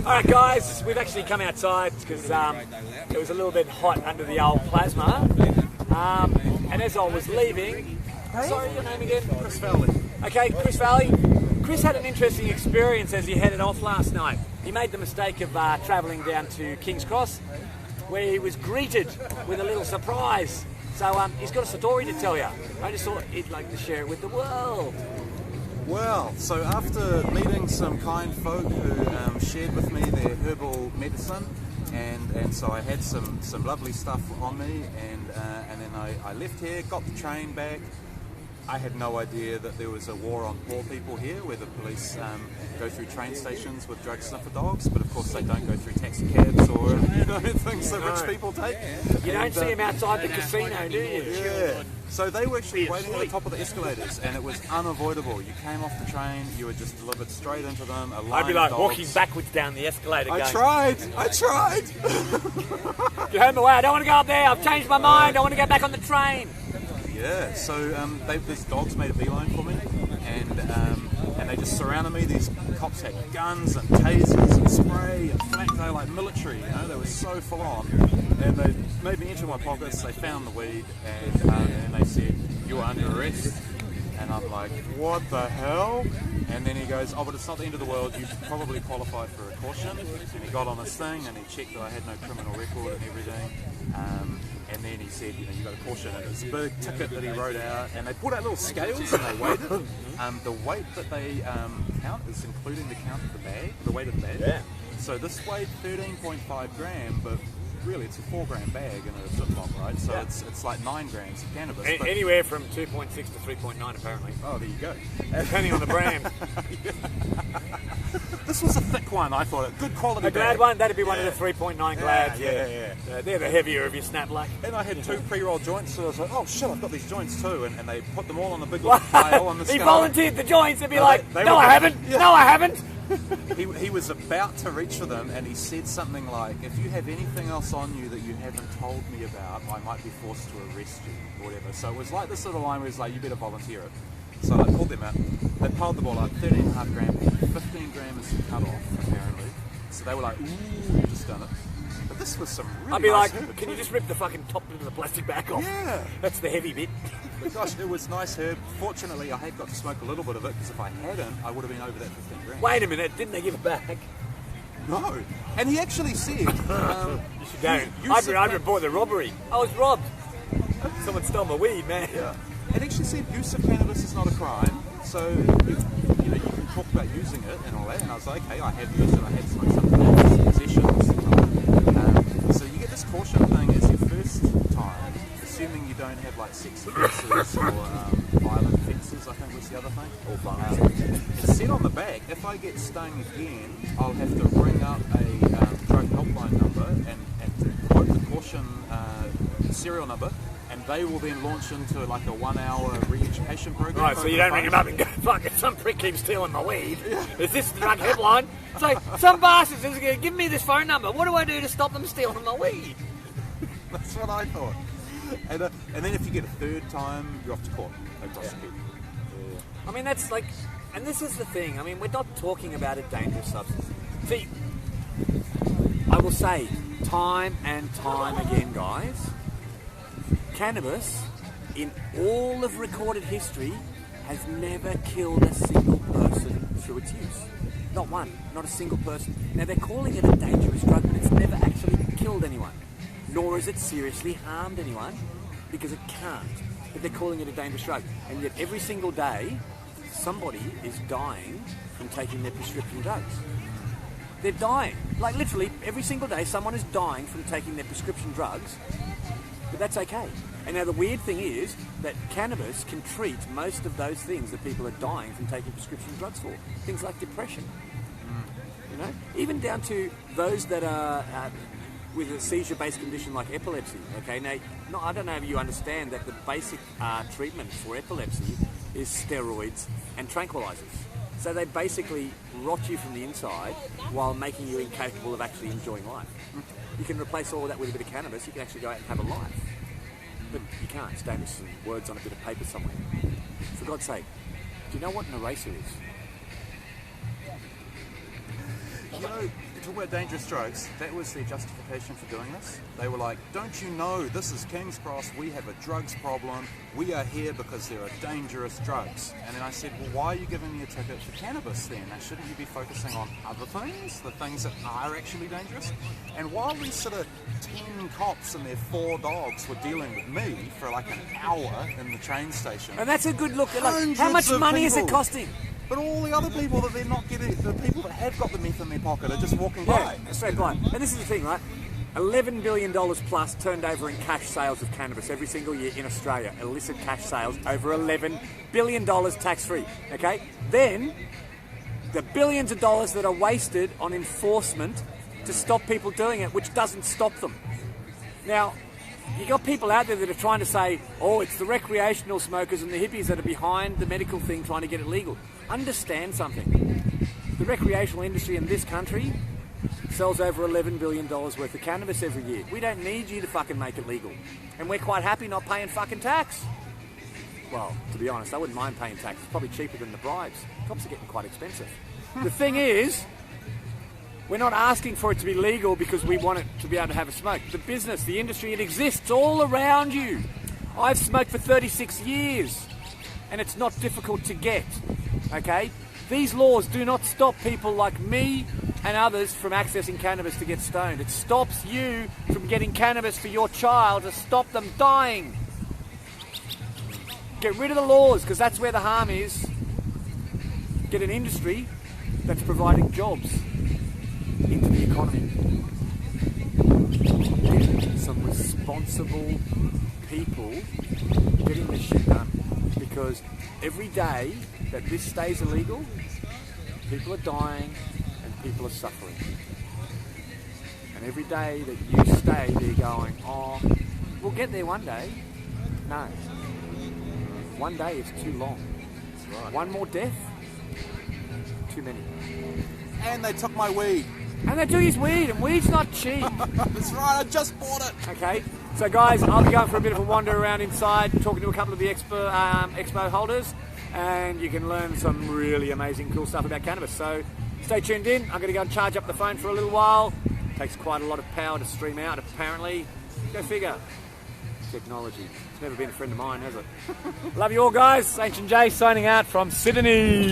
Alright guys, we've actually come outside because it was a little bit hot under the old plasma. And as I was leaving, sorry, your name again? Chris Valley. Okay, Chris Valley. Chris had an interesting experience as he headed off last night. He made the mistake of travelling down to King's Cross, where he was greeted with a little surprise. So he's got a story to tell you. I just thought he'd like to share it with the world. Well, so after meeting some kind folk who shared with me their herbal medicine, and so I had some lovely stuff on me, and then I left here, got the train back. I had no idea that there was a war on poor people here, where the police go through train stations with drug sniffer dogs, but of course they don't go through taxi cabs or things that rich people take. You don't see them outside the casino, do you? Yeah. So they were actually waiting at the top of the escalators, and it was unavoidable. You came off the train, you were just delivered straight into them. I'd be like walking backwards down the escalator. I tried. Get home away. I don't want to go up there. I've changed my mind. I want to go back on the train. Yeah, so these dogs made a beeline for me, and they just surrounded me. These cops had guns and tasers and spray and flak. They were like military, they were so full on. And they made me enter my pockets. They found the weed, and they said, "You are under arrest." And I'm like, "What the hell?" And then he goes, "Oh, but it's not the end of the world. You probably qualify for a caution." And he got on this thing and he checked that I had no criminal record and everything. And then he said, "You got a caution." And it was a big ticket that he wrote out. And they pulled out little scales and they weighed it. The weight that they count is including the count of the bag, the weight of the bag. Yeah. So this weighed 13.5 gram, but really it's a 4 gram bag in a Ziploc, right? So it's like 9 grams of cannabis. Anywhere from 2.6 to 3.9 apparently. Oh, there you go. Depending on the brand. This was a thick one, I thought. Good quality. A Glad bag. one, that'd be one of the 3.9 Glads. Yeah. They're the heavier of your snap luck. And I had 2 pre-roll joints, so I was like, "Oh shit, I've got these joints too," and they put them all on the big pile on the He scale. volunteered the joints and be No, like, they "No, were I good. haven't. Yeah. No, I haven't." He was about to reach for them, and he said something like, "If you have anything else on you that you haven't told me about, I might be forced to arrest you," or whatever. So it was like this sort of line where he's like, "You better volunteer it." So I pulled them out. They piled the ball up, 13.5 gram, 15 gram is cut off, apparently. So they were like, "Ooh, you've just done it." But this was some really I'd be nice like, herb. "Can you just rip the fucking top bit of the plastic back off?" Yeah. That's the heavy bit. But gosh, it was nice herb. Fortunately, I had got to smoke a little bit of it, because if I hadn't, I would have been over that 15 grams. Wait a minute, didn't they give it back? No. And he actually said... You should go. I'd report the robbery. I was robbed. Someone stole my weed, man. Yeah. It actually said use of cannabis is not a crime, so you can talk about using it and all that. And I was like, okay, I have used it. I had some possessions. So you get this caution thing as your first time, assuming you don't have like sex offences or violent offences, I think was the other thing. Or violence. It said on the back, if I get stung again, I'll have to ring up a drug helpline number and quote the caution serial number, and they will then launch into like a 1 hour re-education program. Right, so you don't ring him up and go, "Fuck it, some prick keeps stealing my weed. Is this the drug headline?" It's like, some bastard's just going to give me this phone number. What do I do to stop them stealing my weed? That's what I thought. And then if you get a third time, you're off to court. They prosecute. I mean, that's like, and this is the thing. I mean, we're not talking about a dangerous substance. See, I will say, time and time again, guys, cannabis, in all of recorded history, has never killed a single person through its use. Not one, not a single person. Now, they're calling it a dangerous drug, but it's never actually killed anyone. Nor has it seriously harmed anyone, because it can't. But they're calling it a dangerous drug. And yet every single day, somebody is dying from taking their prescription drugs. They're dying. Like literally, every single day, someone is dying from taking their prescription drugs. But that's okay. And now the weird thing is that cannabis can treat most of those things that people are dying from taking prescription drugs for. Things like depression. Even down to those that are with a seizure-based condition like epilepsy. Okay, now I don't know if you understand that the basic treatment for epilepsy is steroids and tranquilizers. So they basically rot you from the inside while making you incapable of actually enjoying life. You can replace all of that with a bit of cannabis. You can actually go out and have a life. But you can't. It's dangerous. Some words on a bit of paper somewhere. For God's sake, do you know what an eraser is? talk about dangerous drugs, that was their justification for doing this. They were like, don't you know, this is King's Cross, we have a drugs problem, we are here because there are dangerous drugs. And then I said, well, why are you giving me a ticket for cannabis then? Now, shouldn't you be focusing on other things, the things that are actually dangerous? And while these sort of 10 cops and their 4 dogs were dealing with me for like an hour in the train station. And that's a good look. Like, how Hundreds much of money is it people. costing? But all the other people that they're not getting, the people that have got the meth in their pocket are just walking Yeah, by. straight by. And this is the thing, right? $11 billion plus turned over in cash sales of cannabis every single year in Australia. Illicit cash sales over $11 billion tax-free. Okay? Then, the billions of dollars that are wasted on enforcement to stop people doing it, which doesn't stop them. Now, you got people out there that are trying to say, oh, it's the recreational smokers and the hippies that are behind the medical thing trying to get it legal. Understand something. The recreational industry in this country sells over $11 billion worth of cannabis every year. We don't need you to fucking make it legal. And we're quite happy not paying fucking tax. Well, to be honest, I wouldn't mind paying tax. It's probably cheaper than the bribes. Cops are getting quite expensive. The thing is, we're not asking for it to be legal because we want it to be able to have a smoke. The business, the industry, it exists all around you. I've smoked for 36 years and it's not difficult to get, okay? These laws do not stop people like me and others from accessing cannabis to get stoned. It stops you from getting cannabis for your child to stop them dying. Get rid of the laws because that's where the harm is. Get an industry that's providing jobs into the economy. Get some responsible people getting this shit done. Because every day that this stays illegal, people are dying and people are suffering. And every day that you stay there going, oh, we'll get there one day. No. One day is too long. That's right. One more death, too many. And they took my weed. And they do use weed, and weed's not cheap. That's right, I just bought it. Okay, so guys, I'll be going for a bit of a wander around inside, talking to a couple of the expo holders, and you can learn some really amazing, cool stuff about cannabis. So stay tuned in. I'm going to go and charge up the phone for a little while. Takes quite a lot of power to stream out, apparently. Go figure. Technology. It's never been a friend of mine, has it? Love you all, guys. Ancient J signing out from Sydney.